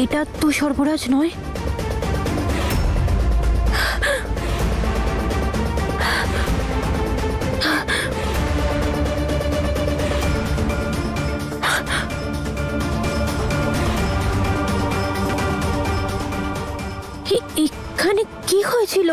এটা তো সর্বরাজ নয়। এখানে কি হয়েছিল?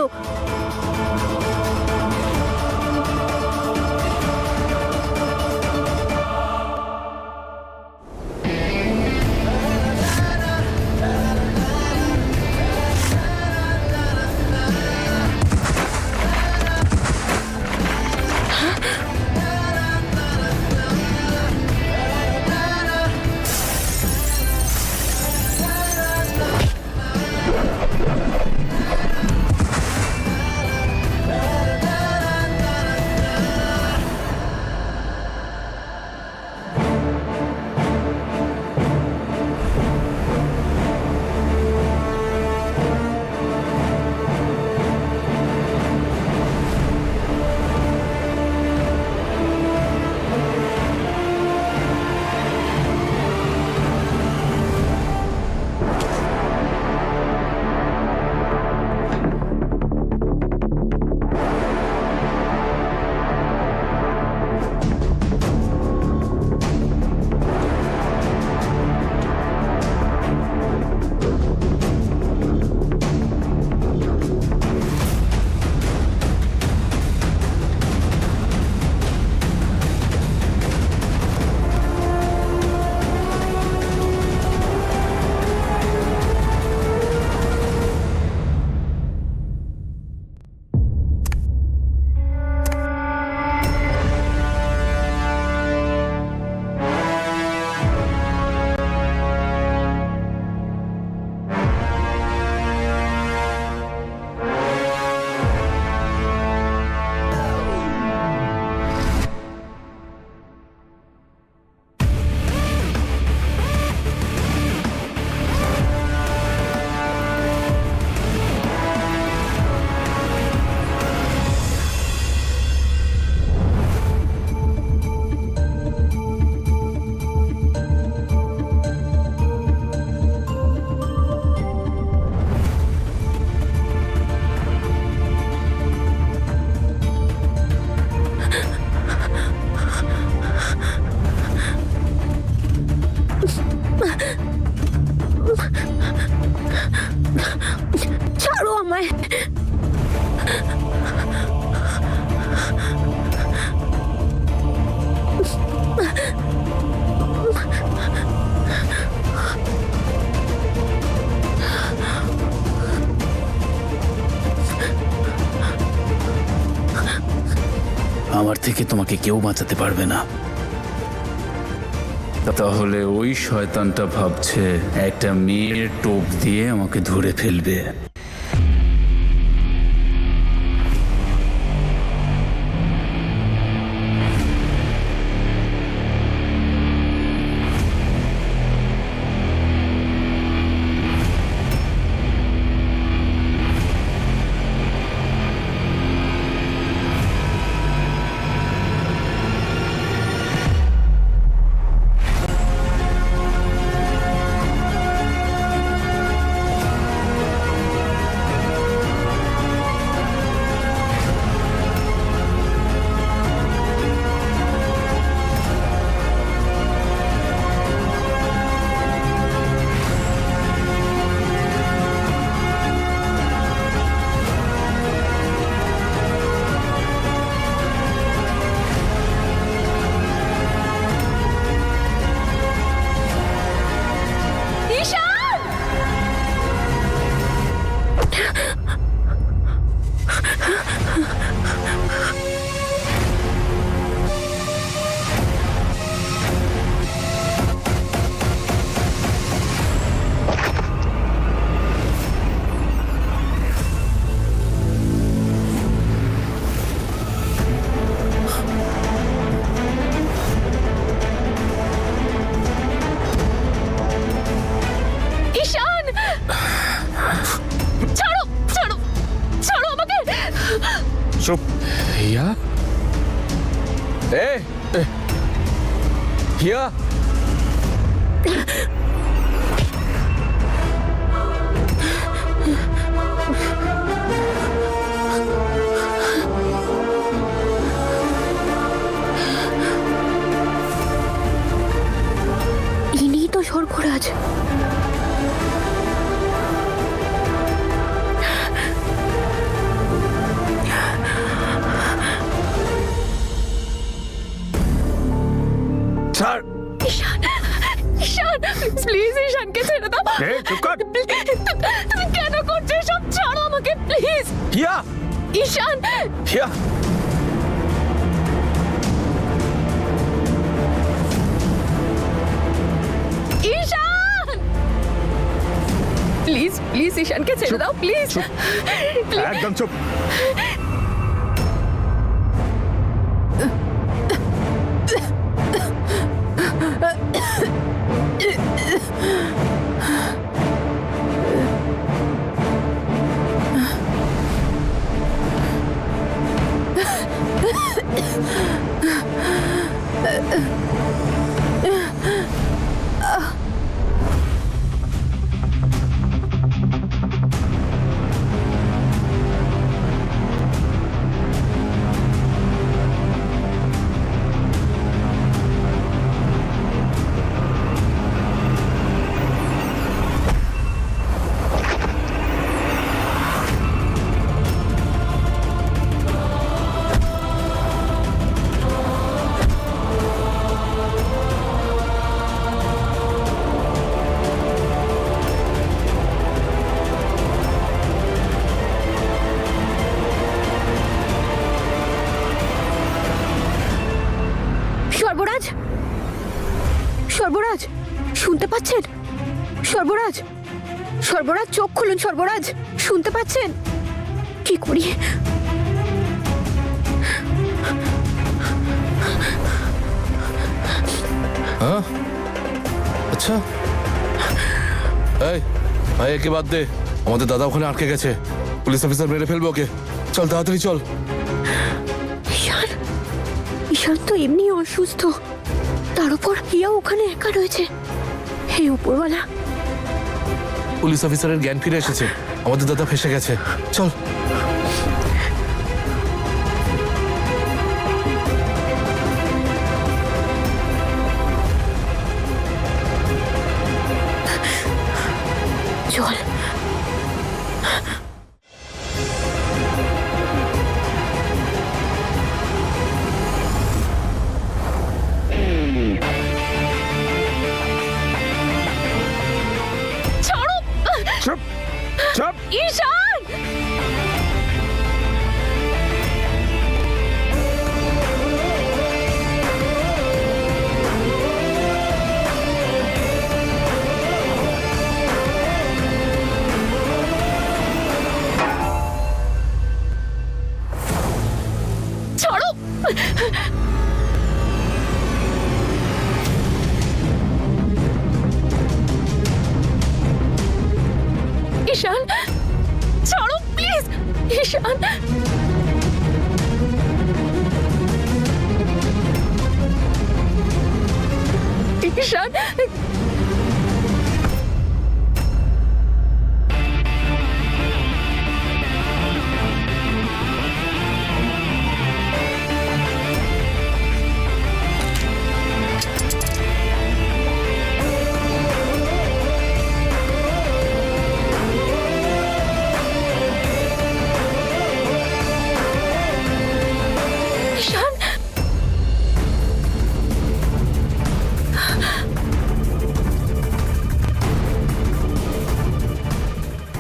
ছাড়ো আমায়। আমার থেকে তোমাকে কেউ বাঁচাতে পারবে না। তাহলে ওই শয়তানটা ভাবছে একটা মেয়ের টোপ দিয়ে আমাকে ধরে ফেলবে। চুপ। হিয়া, হিয়া, ছাড়। ঈশান, ঈশান, প্লিজ ঈশানকে ছেড়ে দাও। এই, চুপ কর। তুমি কেন করছো এসব? ছাড়ো আমাকে please. Hiya, Ishaan, Hiya. Ishaan, please please ঈশানকে ছেড়ে চুপ, দাও প্লিজ। চুপ। একদম চুপ। সর্বরাজ, সর্বরাজ, শুনতে পাচ্ছেন? সর্বরাজ, সর্বরাজ, চোখ খুলুন। সর্বরাজ, শুনতে পাচ্ছেন? কি করি? हाँ? আচ্ছা এই ভাই একে বাদ দে, আমাদের দাদা ওখানে আটকে গেছে, পুলিশ অফিসার মেরে ফেলবে ওকে। চল তাড়াতাড়ি চল। ঈশান, ঈশান তো এমনি অসুস্থ, তার উপর হিয়া ওখানে একা রয়েছে। হে উপরওয়ালা। পুলিশ অফিসারের জ্ঞান ফিরে এসেছে, আমাদের দাদা ফেসে গেছে। চল। চল। ছাড়ো চুপ, চুপ। ঈশান। ছাড়ো। ঈশান, ছাড়ো প্লিজ। ঈশান, ঈশান, ঈশান।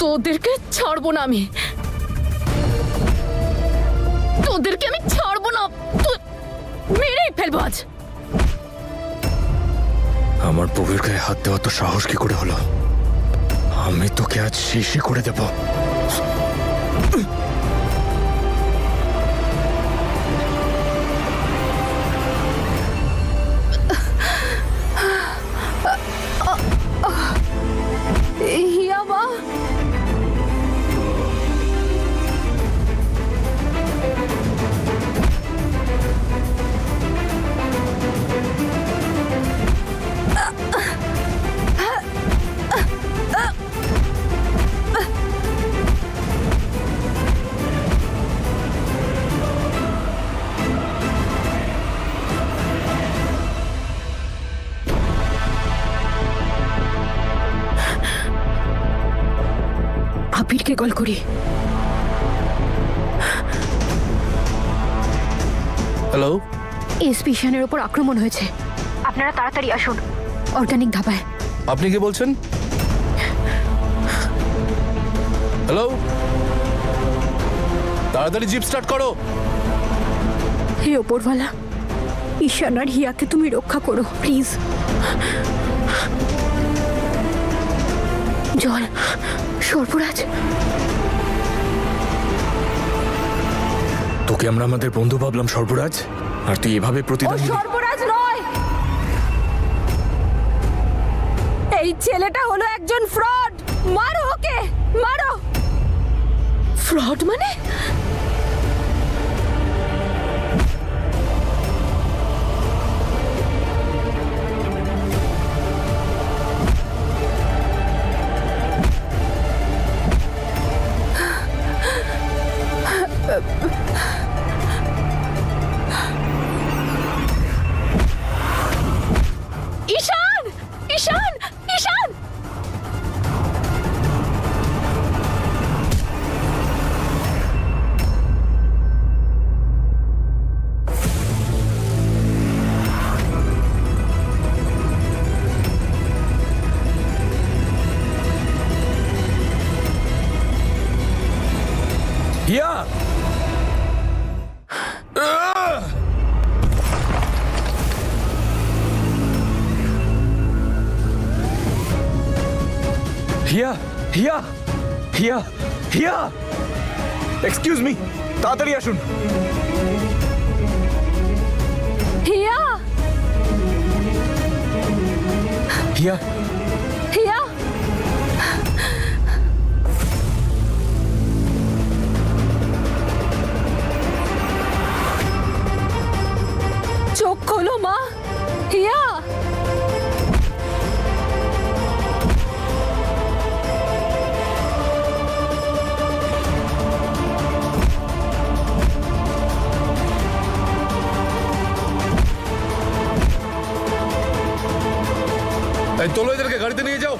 তোদেরকে ছাড়বো না আমি, তোদেরকে আমি ছাড়বো না। মেরেই ফেলবো আজ। আমার বউয়ের গায়ে হাত দেওয়া তো সাহস কি করে হলো? আমি তোকে আজ শেষই করে দেব। হিয়া মা, আবিরকে কল করি। হ্যালো। এসপি ঈশানের ওপর আক্রমণ হয়েছে। আপনারা তাড়াতাড়ি আসুন অর্গানিক ধাবায়। আপনি কি বলছেন? হ্যালো, তাড়াতাড়ি জিপ স্টার্ট করো। হে ওপরওয়ালা, ঈশান আর হিয়াকে তুমি রক্ষা করো প্লিজ। জল, সর্বরাজ। তোকে আমরা আমাদের বন্ধু ভাবলাম সর্বরাজ, আর তুই এভাবে প্রতিদান দিবি? সর্বরাজ নয়, এই ছেলেটা হলো একজন ফ্রড। মারো ওকে, মারো। ফ্রড মানে? ঈশান, ঈশান, ঈশান। হিয়া! হিয়া! হিয়া! হিয়া! হিয়া! এক্সকিউজ মি, তাড়াতাড়ি আসুন। হিয়া, হিয়া! হিয়া। চোখ খোলো মা। হিয়া, এই তোলো এদেরকে, গাড়িতে নিয়ে যাও।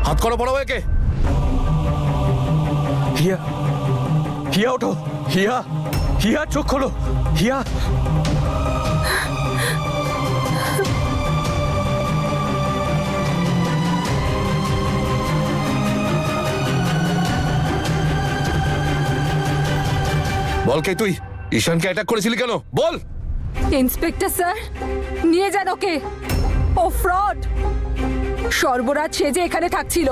হাত করো বড় ভাইকে। হিয়া! হিয়া ওঠো! হিয়া! হিয়া চোখ খোলো! হিয়া! বল, কে তুই? ঈশানকে অ্যাটাক করেছিলি কেন? বল। ইন্সপেক্টর স্যার, নিয়ে যান ওকে। ও ফ্রড। সর্বরাজ সেজে এখানে থাকছিল।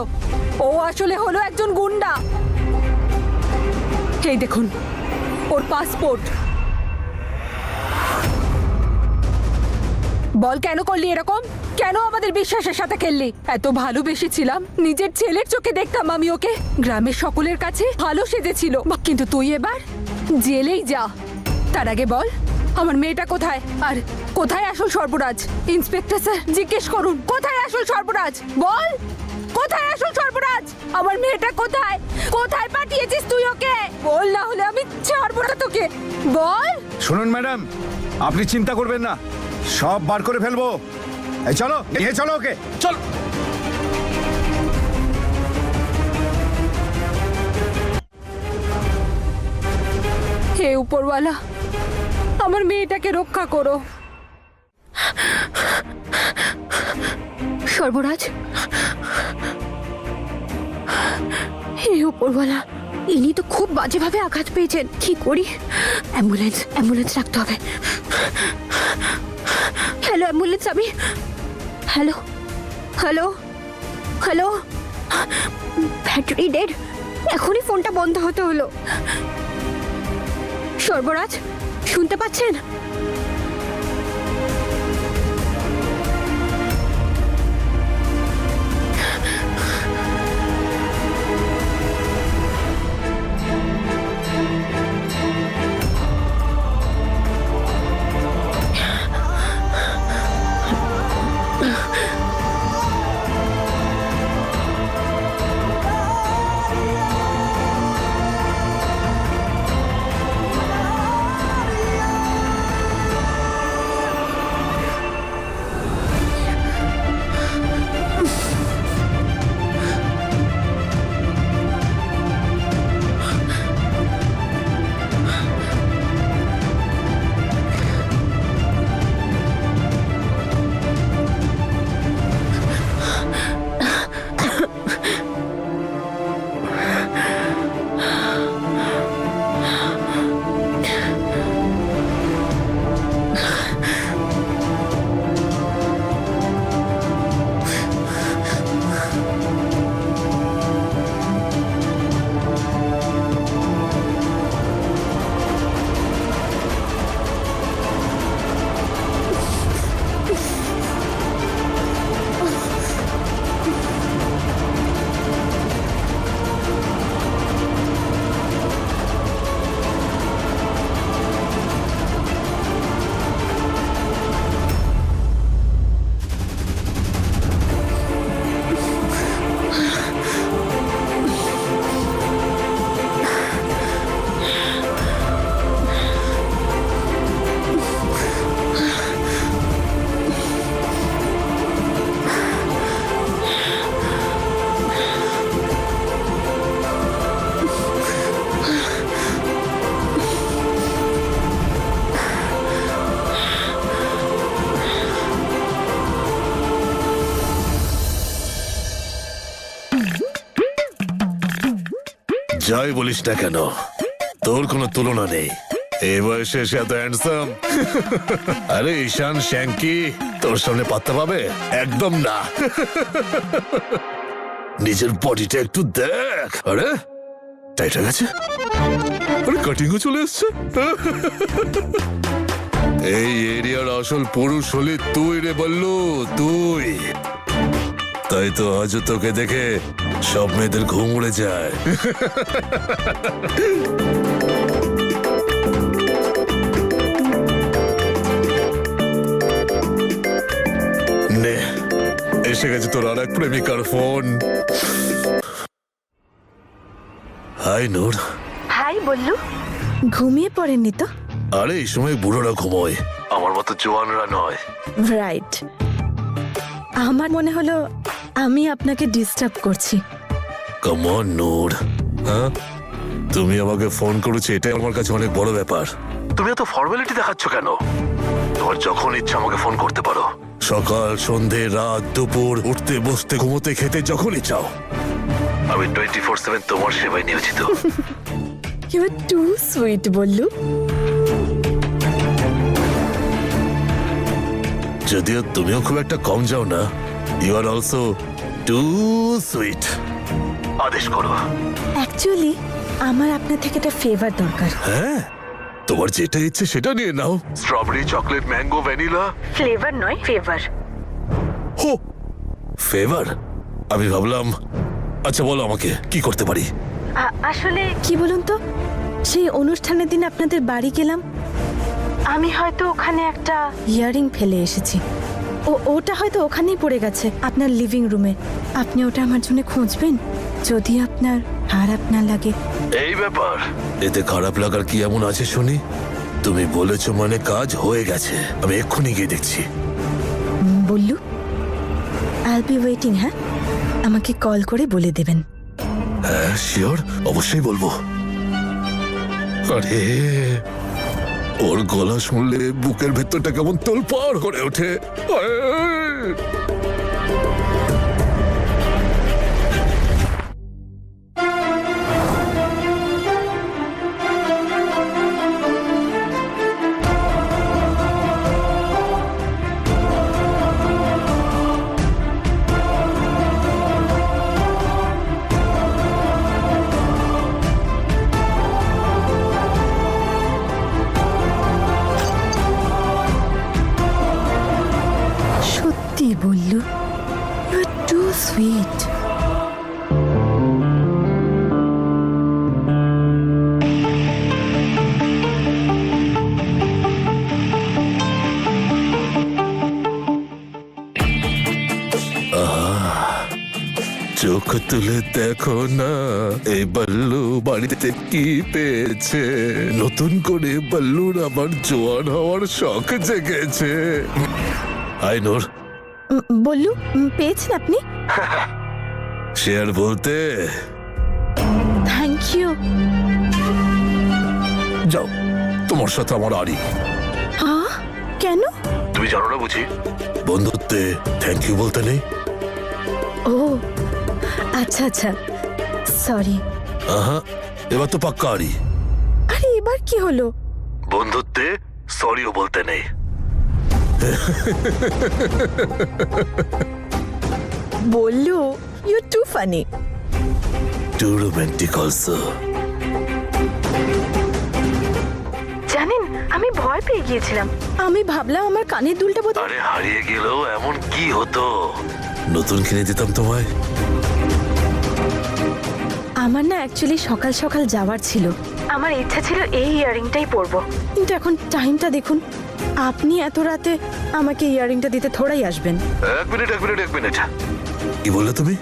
ও আসলে হলো একজন গুন্ডা। এই দেখুন ওর পাসপোর্ট। বল, কেন করলি এরকম? কেন আমাদের বিশ্বাসের সাথে খেললি? এত ভালোবেসেছিলাম, নিজের ছেলের চোখে দেখতাম আমি ওকে। গ্রামের সকলের কাছে ভালো সেজেছিল, কিন্তু তুই এবার জেলেই যা। তার আগে বল, আমার মেয়েটা কোথায়? আর কোথায় আসল সর্বরাজ? ইন্সপেক্টর স্যার, জিজ্ঞেস করুন, কোথায় আসল সর্বরাজ? বল, কোথায় আসল সর্বরাজ? আমার মেয়েটা কোথায়? কোথায় পাঠিয়েছিস তুই ওকে? বল, না হলে আমি ছাড়বো না তোকে। বল। শুনুন ম্যাডাম, আপনি চিন্তা করবেন না, সব বার করে ফেলবো। এই চলো, নিয়ে চলো ওকে। চল। হে উপরওয়ালা, আমার মেয়েটাকে রক্ষা করো। সর্বরাজ, হে উপরওয়ালা, ইনি তো খুব বাজেভাবে আঘাত পেয়েছেন। কি করি? অ্যাম্বুলেন্স, অ্যাম্বুলেন্স রাখতে হবে। হ্যালো অ্যাম্বুলেন্স, আমি। Hello, hello, hello. Battery dead. এখনই ফোনটা বন্ধ হতে হলো। সর্বরাজ, শুনতে পাচ্ছেন? যাই বলিস না কেন, তোর কোনো তুলনা নেই। এই বয়সে এসে এত হ্যান্ডসাম। আরে ঈশান শ্যাঙ্কি তোর সামনে পাত্তা পাবে? একদম না। নিজের বডিটা একটু দেখ। আরে টাইট হয়ে গেছে, আরে কাটিংও চলে এসছে। এই এরিয়ার আসল পুরুষ হলি তুই রে বল্লু, তুই। তাই তো আজও তোকে দেখে সব মেয়েদের ঘুম উড়ে যায়। নে, এসে গেছে তোর আর এক প্রেমিকার ফোন। হাই নূর। হাই বল্লু, ঘুমিয়ে পড়েননি তো? আরে এই সময় বুড়োরা ঘুমোয়, আমার মতো জোয়ানরা নয়। রাইট, আমার মনে হলো আমি আপনাকে ডিস্টার্ব করছি। কাম অন নূর। হ্যাঁ, তুমি আমাকে ফোন করেছো, এটাই আমার কাছে অনেক বড় ব্যাপার। তুমি এত ফর্মালিটি দেখাচ্ছ কেন? তোমার যখন ইচ্ছা আমাকে ফোন করতে পারো। সকাল, সন্ধে, রাত, দুপুর, উঠতে বসতে, ঘুমোতে, খেতে, যখনই চাও। আমি 24/7 তোমার সেবায় নিয়োজিত। You are too sweet Ballu. যদিও তুমিও খুব একটা কম যাও না। You are also too sweet. আদেশ করো। অ্যাকচুয়ালি আমার আপনার থেকে একটা ফেভার দরকার। হ্যাঁ, তোমার যেটা ইচ্ছে সেটা নিয়ে নাও। Strawberry, chocolate, mango, vanilla. Flavour নয়, ফেভার। হো, ফেভার? আমি ভাবলাম, আচ্ছা বলো আমাকে কি করতে পারি। আসলে কি বলুন তো, সেই অনুষ্ঠানের দিন আপনাদের বাড়ি গেলাম, আমি হয়তো ওখানে একটা ইয়ারিং ফেলে এসেছি। ওটা হয়তো ওখানেই পড়ে গেছে আপনার লিভিং রুমে। আপনি ওটা আমার জন্য খুঁজবেন, যদি আপনার খারাপ না লাগে। এই ব্যাপার, এতে খারাপ লাগার কি এমন আছে শুনি? তুমি বলেছো মানে কাজ হয়ে গেছে। আমি এক্ষুনি গিয়ে দেখছি। Ballu, I will be waiting. হ্যাঁ, আমাকে কল করে বলে দেবেন। হ্যাঁ শিওর, অবশ্যই বলবো। আরে ওর গলা শুনলে বুকের ভেতরটা কেমন তোলপাড় করে ওঠে। সত্যি Ballu, you are too sweet. চোখ তুলে দেখো না, এই বল্লু বাড়িতে কি পেয়েছে। নতুন করে বল্লুর আবার জোয়ান হওয়ার শখ জেগেছে। হাই নূর। বল্লু, পেয়েছেন আপনি? সে আর বলতে। Thank you. যাও, তোমার সাথে আমার আড়ি। কেন? তুমি জানো না বুঝি, বন্ধুত্বে থ্যাংক ইউ বলতে নেই। ও আচ্ছা আচ্ছা, সরি। আহা, এবার তো পাক্কা আড়ি। আরে এবার কি হলো? বন্ধুত্বে সরিও বলতে নেই। Ballu, you too funny. Too romantic also. জানেন, আমি ভয় পেয়ে গিয়েছিলাম। আমি ভাবলাম আমার কানের দুলটা বোধহয়। আরে হারিয়ে গেলেও এমন কি হতো, নতুন কিনে দিতাম তোমায়। আমার না অ্যাকচুয়ালি সকাল সকাল যাওয়ার ছিল। আমার ইচ্ছা ছিল এই ইয়ারিংটাই পরবো, কিন্তু এখন টাইমটা দেখুন। আপনি এত রাতে আমাকে ইয়ারিংটা দিতে থোড়াই আসবেন। এক মিনিট। কি বললে তুমি?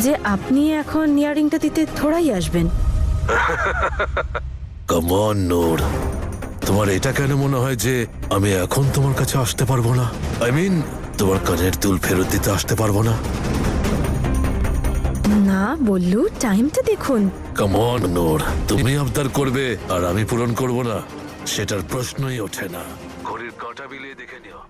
যে আপনি এখন ইয়ারিংটা দিতে থোড়াই আসবেন। কাম অন নূর, তোমার এটা কেন মনে হয় যে আমি এখন তোমার কাছে আসতে পারবো না? আই মিন, তোমার কানের দুল ফেরত দিতে আসতে পারবো না? না বল্লু, টাইমটা দেখুন। কাম অন নূর, তুমি আবদার করবে আর আমি পূরণ করব না, সেটার প্রশ্নই ওঠে না। ঘড়ির কাঁটা বিলিয়ে দেখে নিও।